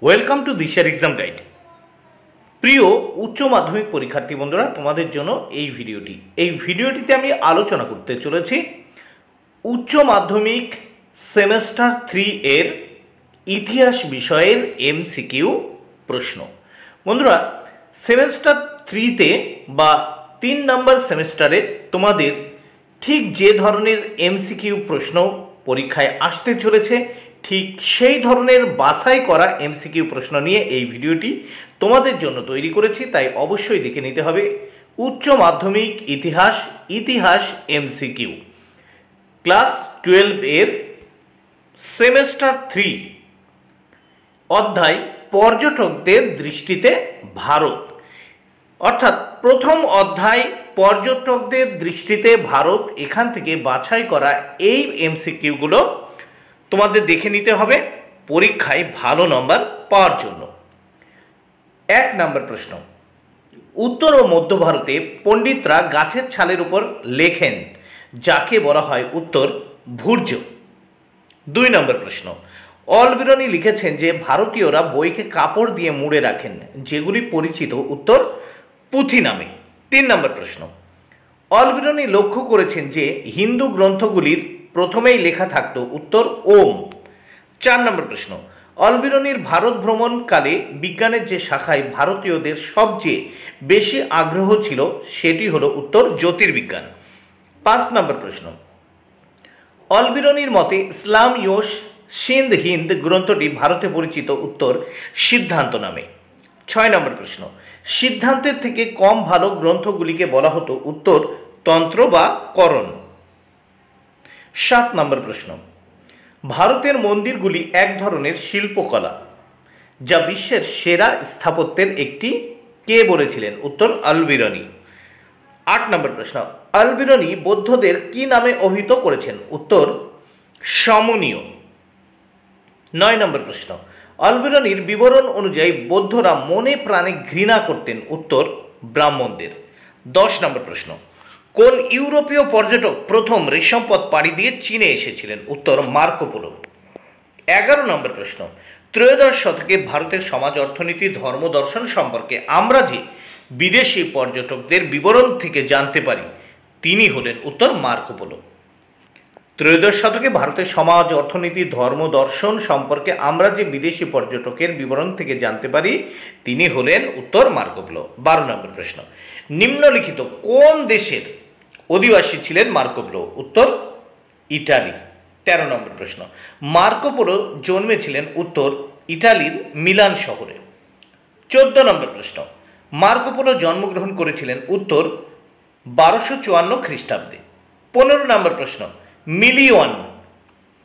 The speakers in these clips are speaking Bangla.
ওয়েলকাম টু দিশার এক্সাম গাইড। প্রিয় উচ্চ মাধ্যমিক পরীক্ষার্থী বন্ধুরা, তোমাদের জন্য এই ভিডিওটিতে আমি আলোচনা করতে চলেছি উচ্চ মাধ্যমিক সেমেস্টার 3 এর ইতিহাস বিষয়ের এমসিকিউ প্রশ্ন। বন্ধুরা, সেমেস্টার 3-তে বা 3 নম্বর সেমেস্টারে তোমাদের ঠিক যে ধরনের এমসিকিউ প্রশ্ন পরীক্ষায় আসতে চলেছে, ঠিক সেই ধরনের বাছাই করা এমসিকিউ প্রশ্ন নিয়ে এই ভিডিওটি তোমাদের জন্য তৈরি করেছি। তাই অবশ্যই দেখে নিতে হবে উচ্চ মাধ্যমিক ইতিহাস এমসিকিউ ক্লাস 12 এর সেমেস্টার 3 অধ্যায় পর্যটকদের দৃষ্টিতে ভারত, অর্থাৎ প্রথম অধ্যায় পর্যটকদের দৃষ্টিতে ভারত। এখান থেকে বাছাই করা এই এমসিকিউগুলো তোমাদের দেখে নিতে হবে পরীক্ষায় ভালো নম্বর পাওয়ার জন্য। 1 নম্বর প্রশ্ন, উত্তর ও মধ্য ভারতে পণ্ডিতরা গাছের ছালের উপর লেখেন, যাকে বলা হয় উত্তর ভূর্জ। 2 নম্বর প্রশ্ন, অলবিরনি লিখেছেন যে ভারতীয়রা বইকে কাপড় দিয়ে মুড়ে রাখেন, যেগুলি পরিচিত উত্তর পুঁথি নামে। 3 নম্বর প্রশ্ন, অলবিরনি লক্ষ্য করেছেন যে হিন্দু গ্রন্থগুলির প্রথমেই লেখা থাকত উত্তর ওম। 4 নম্বর প্রশ্ন, অলবিরনির ভারত ভ্রমণকালে বিজ্ঞানের যে শাখায় ভারতীয়দের সবচেয়ে বেশি আগ্রহ ছিল সেটি হলো উত্তর জ্যোতির্বিজ্ঞান। 5 নম্বর প্রশ্ন, অলবিরনির মতে ইসলাম ইয়োশ সিন্ধ হিন্দ গ্রন্থটি ভারতে পরিচিত উত্তর সিদ্ধান্ত নামে। 6 নম্বর প্রশ্ন, সিদ্ধান্তের থেকে কম ভালো গ্রন্থগুলিকে বলা হতো উত্তর তন্ত্র বা করণ। 7 নম্বর প্রশ্ন, ভারতের মন্দিরগুলি এক ধরনের শিল্পকলা যা বিশ্বের সেরা স্থাপত্যের একটি, কে বলেছিলেন উত্তর অলবিরনি। 8 নম্বর প্রশ্ন, অলবিরনি বৌদ্ধদের কি নামে অভিহিত করেছেন উত্তর সমনীয়। 9 নম্বর প্রশ্ন, অলবিরনির বিবরণ অনুযায়ী বৌদ্ধরা মনে প্রাণে ঘৃণা করতেন উত্তর ব্রাহ্মণদের। 10 নম্বর প্রশ্ন, কোন ইউরোপীয় পর্যটক প্রথম রেশমপথ পাড়ি দিয়ে চীনে এসেছিলেন উত্তর মার্কো পোলো। 11 নম্বর প্রশ্ন, ত্রয়োদশ শতকে ভারতের সমাজ অর্থনীতি ধর্ম দর্শন সম্পর্কে আমরা যে বিদেশি পর্যটকদের বিবরণ থেকে জানতে পারি তিনি হলেন উত্তর মার্কো পোলো। ত্রয়োদশ শতকে ভারতের সমাজ অর্থনীতি ধর্ম দর্শন সম্পর্কে আমরা যে বিদেশি পর্যটকের বিবরণ থেকে জানতে পারি তিনি হলেন উত্তর মার্কো পোলো। 12 নম্বর প্রশ্ন, নিম্নলিখিত কোন দেশের অধিবাসী ছিলেন মার্কো পোলো উত্তর ইটালি। 13 নম্বর প্রশ্ন, মার্কো পোলো জন্মেছিলেন উত্তর ইটালির মিলান শহরে। 14 নম্বর প্রশ্ন, মার্কো পোলো জন্মগ্রহণ করেছিলেন উত্তর 1254 খ্রিস্টাব্দে। 15 নম্বর প্রশ্ন,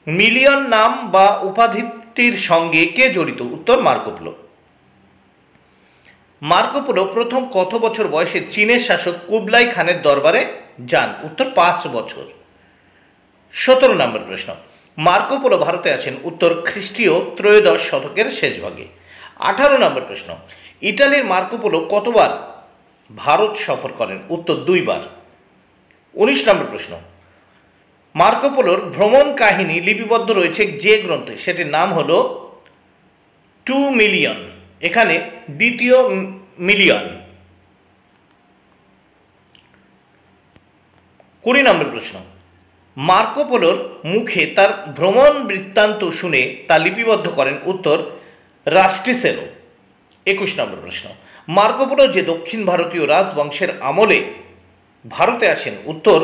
মিলিয়ন নাম বা উপাধিটির সঙ্গে কে জড়িত উত্তর মার্কো পোলো। মার্কো পোলো প্রথম কত বছর বয়সে চীনের শাসক কুবলাই খানের দরবারে যান উত্তর 5 বছর। 17 নম্বর প্রশ্ন, মার্কো পোলো ভারতে আসেন উত্তর খ্রিস্টীয় ত্রয়োদশ শতকের শেষ ভাগে। 18 নম্বর প্রশ্ন, ইটালির মার্কো পোলো কতবার ভারত সফর করেন উত্তর 2 বার। 19 নম্বর প্রশ্ন, মার্কো পোলোর ভ্রমণ কাহিনী লিপিবদ্ধ রয়েছে যে গ্রন্থে সেটির নাম হলো 2 মিলিয়ন, এখানে দ্বিতীয় মিলিয়ন। 20 নম্বর প্রশ্ন, মার্কো পোলোর মুখে তার ভ্রমণ বৃত্তান্ত শুনে তা লিপিবদ্ধ করেন উত্তর রাস্টিসেলো। 21 নম্বর প্রশ্ন, মার্কো পোলো যে দক্ষিণ ভারতীয় রাজবংশের আমলে ভারতে আসেন উত্তর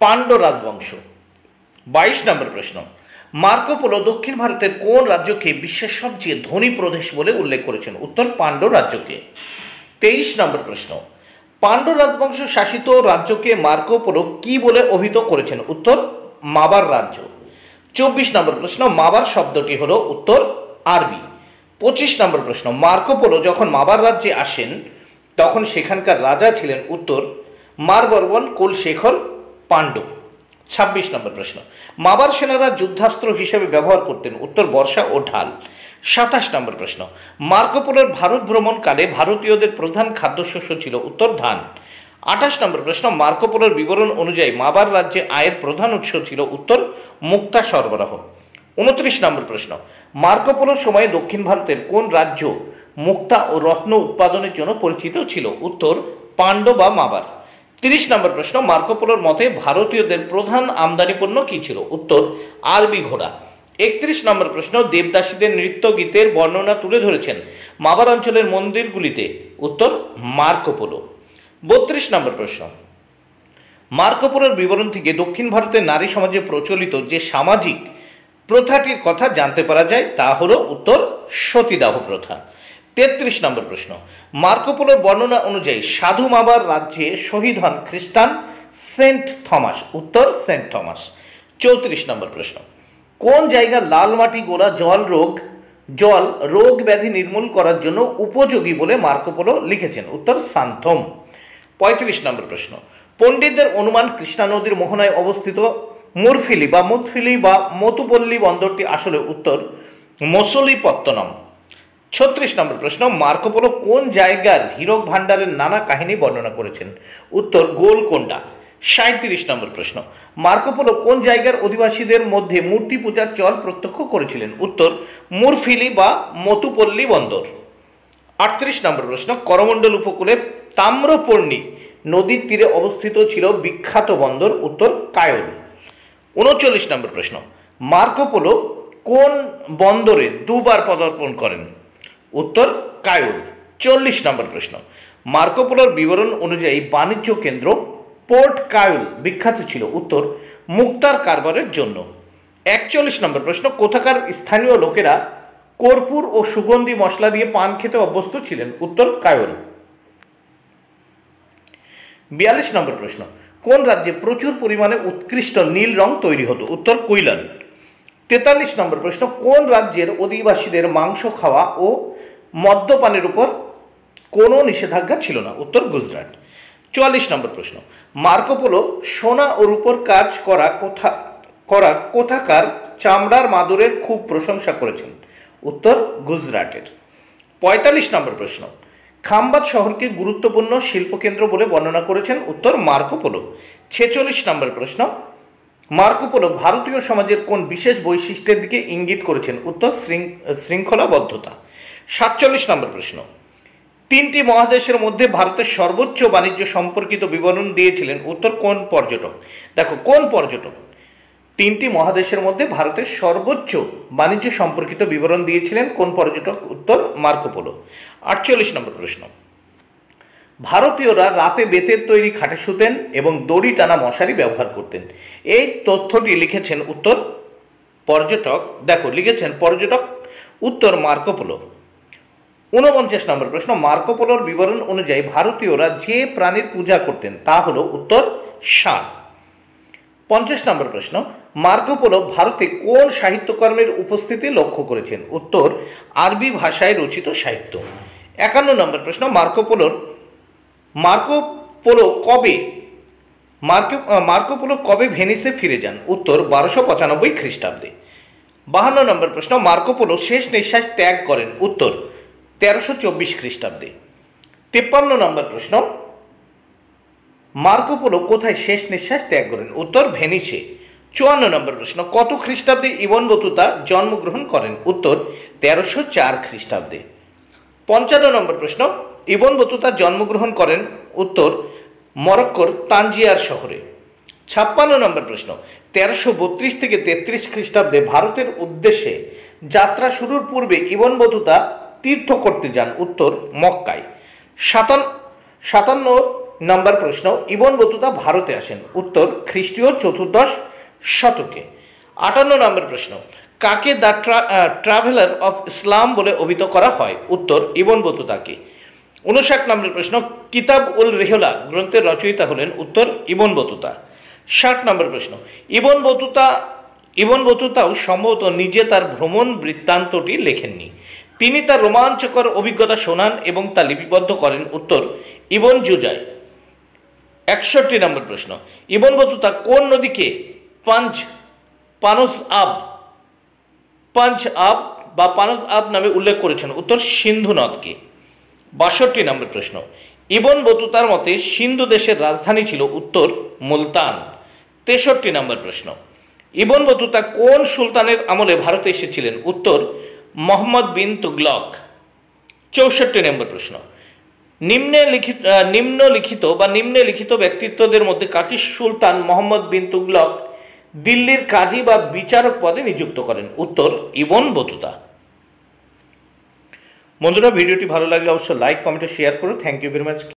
পাণ্ড্য রাজবংশ। 22 নম্বর প্রশ্ন, মার্কো পোলো দক্ষিণ ভারতের কোন রাজ্যকে বিশ্বের সবচেয়ে ধনী প্রদেশ বলে উল্লেখ করেছেন উত্তর পাণ্ড্য রাজ্যকে। 23 নম্বর প্রশ্ন, পাণ্ড্য রাজবংশ শাসিত রাজ্যকে মার্কো পোলো কি বলে অভিহিত করেছেন উত্তর মাবার রাজ্য। 24 নম্বর প্রশ্ন, মাবার শব্দটি হলো উত্তর আরবি। 25 নম্বর প্রশ্ন, মার্কো পোলো যখন মাবার রাজ্যে আসেন তখন সেখানকার রাজা ছিলেন উত্তর মারবর্বন কুলশেখর পাণ্ড্য। 26 নম্বর প্রশ্ন, মাবার সেনারা যুদ্ধাস্ত্র হিসেবে ব্যবহার করতেন উত্তর বর্ষা ও ঢাল। 27 নম্বর প্রশ্ন, মার্কো পোলোর ভারত ভ্রমণকালে ভারতীয়দের প্রধান খাদ্যশস্য ছিল উত্তর ধান। 28 নম্বর প্রশ্ন, মার্কো পোলোর বিবরণ অনুযায়ী মাবার রাজ্যে আয়ের প্রধান উৎস ছিল উত্তর মুক্তা সরবরাহ। 29 নম্বর প্রশ্ন, মার্কো পোলোর সময়ে দক্ষিণ ভারতের কোন রাজ্য মুক্তা ও রত্ন উৎপাদনের জন্য পরিচিত ছিল? উত্তর পাণ্ড্য বা মাবার। 30 নম্বর প্রশ্ন, মার্কো পোলোর মতে ভারতীয়দের প্রধান আমদানি পণ্য কী ছিল? উত্তর আরবি ঘোড়া। 31 নম্বর প্রশ্ন, দেবদাসীদের নৃত্য গীতের বর্ণনা তুলে ধরেছেন মাবার অঞ্চলের মন্দিরগুলিতে? উত্তর মার্কো পোলো। 32 নম্বর প্রশ্ন, মার্কো পোলোর বিবরণ থেকে দক্ষিণ ভারতের নারী সমাজে প্রচলিত যে সামাজিক প্রথাটির কথা জানতে পারা যায় তা হলো উত্তর সতীদাহ প্রথা। 33 নম্বর প্রশ্ন, মার্কো পোলোর বর্ণনা অনুযায়ী সাধু মাবার রাজ্যে শহীদ হন খ্রিস্টান সেন্ট থমাস? উত্তর সেন্ট থমাস। 34 নম্বর প্রশ্ন, কোন জায়গার লাল মাটি গোলা জল রোগ ব্যাধি নির্মূল করার জন্য উপযোগী বলে মার্কো পোলো লিখেছেন? উত্তর সান্থম। 35 নম্বর প্রশ্ন, পণ্ডিতদের অনুমান কৃষ্ণা নদীর মোহনায় অবস্থিত মুরফিলি বা মতুপল্লী বন্দরটি আসলে? উত্তর মসলিপত্তনম। 36 নম্বর প্রশ্ন, মার্কো পোলো কোন জায়গার হীরক ভাণ্ডারের নানা কাহিনী বর্ণনা করেছেন? উত্তর গোলকোন্ডা। 37 নম্বর প্রশ্ন, মার্কো পোলো কোন জায়গার অধিবাসীদের মধ্যে মূর্তি পূজার চল প্রত্যক্ষ করেছিলেন? উত্তর মুরফিলি বা মতুপল্লী বন্দর। 38 নম্বর প্রশ্ন, করমণ্ডল উপকূলে তাম্রপর্ণী নদীর তীরে অবস্থিত ছিল বিখ্যাত বন্দর? উত্তর কায়ল। 39 নম্বর প্রশ্ন, মার্কো পোলো কোন বন্দরে দুবার পদার্পণ করেন? উত্তর কায়ল। 40 নম্বর প্রশ্ন, মার্কো পোলোর বিবরণ অনুযায়ী বাণিজ্য কেন্দ্র পোর্ট কায়ল বিখ্যাত ছিল? উত্তর মুক্তার কারবারের জন্য। 41 নম্বর প্রশ্ন, কোথাকার স্থানীয় লোকেরা কর্পূর ও সুগন্ধি মশলা দিয়ে পান খেতে অভ্যস্ত ছিলেন? উত্তর কায়ল। 42 নম্বর প্রশ্ন, কোন রাজ্যে প্রচুর পরিমাণে উৎকৃষ্ট নীল রং তৈরি হতো? উত্তর কুইলান। 43 নম্বর প্রশ্ন, কোন রাজ্যের অধিবাসীদের মাংস খাওয়া ও মদ্যপানের উপর কোনো নিষেধাজ্ঞা ছিল না? উত্তর গুজরাট। 44 নম্বর প্রশ্ন, মার্কো পোলো সোনা ও রূপোর কাজ করা কোথাকার চামড়ার মাদুরের খুব প্রশংসা করেছেন? উত্তর গুজরাটের। 45 নম্বর প্রশ্ন, খাম্বাত শহরকে গুরুত্বপূর্ণ শিল্পকেন্দ্র বলে বর্ণনা করেছেন? উত্তর মার্কো পোলো। 46 নম্বর প্রশ্ন, মার্কো পোলো ভারতীয় সমাজের কোন বিশেষ বৈশিষ্ট্যের দিকে ইঙ্গিত করেছেন? উত্তর শৃঙ্খলাবদ্ধতা। 47 নম্বর প্রশ্ন, তিনটি মহাদেশের মধ্যে ভারতের সর্বোচ্চ বাণিজ্য সম্পর্কিত বিবরণ দিয়েছিলেন? উত্তর কোন পর্যটক? দেখো কোন পর্যটক তিনটি মহাদেশের মধ্যে ভারতের সর্বোচ্চ বাণিজ্য সম্পর্কিত বিবরণ দিয়েছিলেন? কোন পর্যটক? উত্তর মার্কো পোলো। 48 নম্বর প্রশ্ন, ভারতীয়রা রাতে বেতের তৈরি খাটে শুতেন এবং দড়ি টানা মশারি ব্যবহার করতেন। এই তথ্যটি লিখেছেন? উত্তর পর্যটক। দেখো লিখেছেন পর্যটক, উত্তর মার্কো পোলো। 49 নম্বর প্রশ্ন, মার্কো পোলোর বিবরণ অনুযায়ী ভারতীয়রা যে প্রাণীর পূজা করতেন তা হলো? উত্তর ষাঁড়। 50 নম্বর প্রশ্ন, মার্কো পোলো ভারতে কোন সাহিত্যকর্মের উপস্থিতি লক্ষ্য করেছেন? উত্তর আরবি ভাষায় রচিত সাহিত্য। 51 নম্বর প্রশ্ন, মার্কো পোলো কবে ভেনিসে ফিরে যান? উত্তর 1295 খ্রিস্টাব্দে। 52 নম্বর প্রশ্ন, মার্কো পোলো শেষ নিঃশ্বাস ত্যাগ করেন? উত্তর 1324 খ্রিস্টাব্দে। 53 নম্বর প্রশ্ন, মার্কো পোলো কোথায় শেষ নিঃশ্বাস ত্যাগ করেন? উত্তর ভেনিসে। 54 নম্বর প্রশ্ন, কত খ্রিস্টাব্দে ইবন বতুতা জন্মগ্রহণ করেন? উত্তর 1304 খ্রিস্টাব্দে। 55 নম্বর প্রশ্ন, ইবন বতুতা জন্মগ্রহণ করেন? উত্তর মরক্কোর তানজিয়ার শহরে। 56 নম্বর প্রশ্ন, 1332 থেকে 33 খ্রিস্টাব্দে ভারতের উদ্দেশ্যে যাত্রা শুরুর পূর্বে ইবন বতুতা তীর্থ করতে যান? উত্তর মক্কায়। 57 নম্বর প্রশ্ন, ইবন বতুতা ভারতে আসেন? উত্তর খ্রিস্টীয় 14 শতকে। 58 নম্বর প্রশ্ন, কাকে দ্য ট্রাভেলার অফ ইসলাম বলে অভিহিত করা হয়? উত্তর ইবন বতুতাকে। 59 নম্বর প্রশ্ন, কিতাব উল রিহলা গ্রন্থের রচয়িতা হলেন? উত্তর ইবন বতুতা। 60 নম্বর প্রশ্ন, ইবন বতুতাও সম্ভবত নিজে তার ভ্রমণ বৃত্তান্তটি লেখেননি, তিনি তার রোমাঞ্চকর অভিজ্ঞতা শোনান এবং তা লিপিবদ্ধ করেন? উত্তর ইবন জুজাই। 61 নম্বর প্রশ্ন, ইবন বতুতা কোন নদীকে পানজ আব নামে উল্লেখ করেছেন? উত্তর সিন্ধু নদকে। 62 নম্বর প্রশ্ন, ইবন বতুতার মতে সিন্ধু দেশের রাজধানী ছিল? উত্তর মুলতান। 63 নম্বর প্রশ্ন, ইবন বতুতা কোন সুলতানের আমলে ভারতে এসেছিলেন? উত্তর মোহাম্মদ বিন তুগলক। 64 নম্বর প্রশ্ন, নিম্নলিখিত ব্যক্তিত্বদের মধ্যে কাকে সুলতান মোহাম্মদ বিন তুগলক দিল্লির কাজী বা বিচারক পদে নিযুক্ত করেন? উত্তর ইবন বতুতা। বন্ধুরা, ভিডিওটি ভালো লাগলে অবশ্যই লাইক, কমেন্ট ও শেয়ার করো। Thank you very much.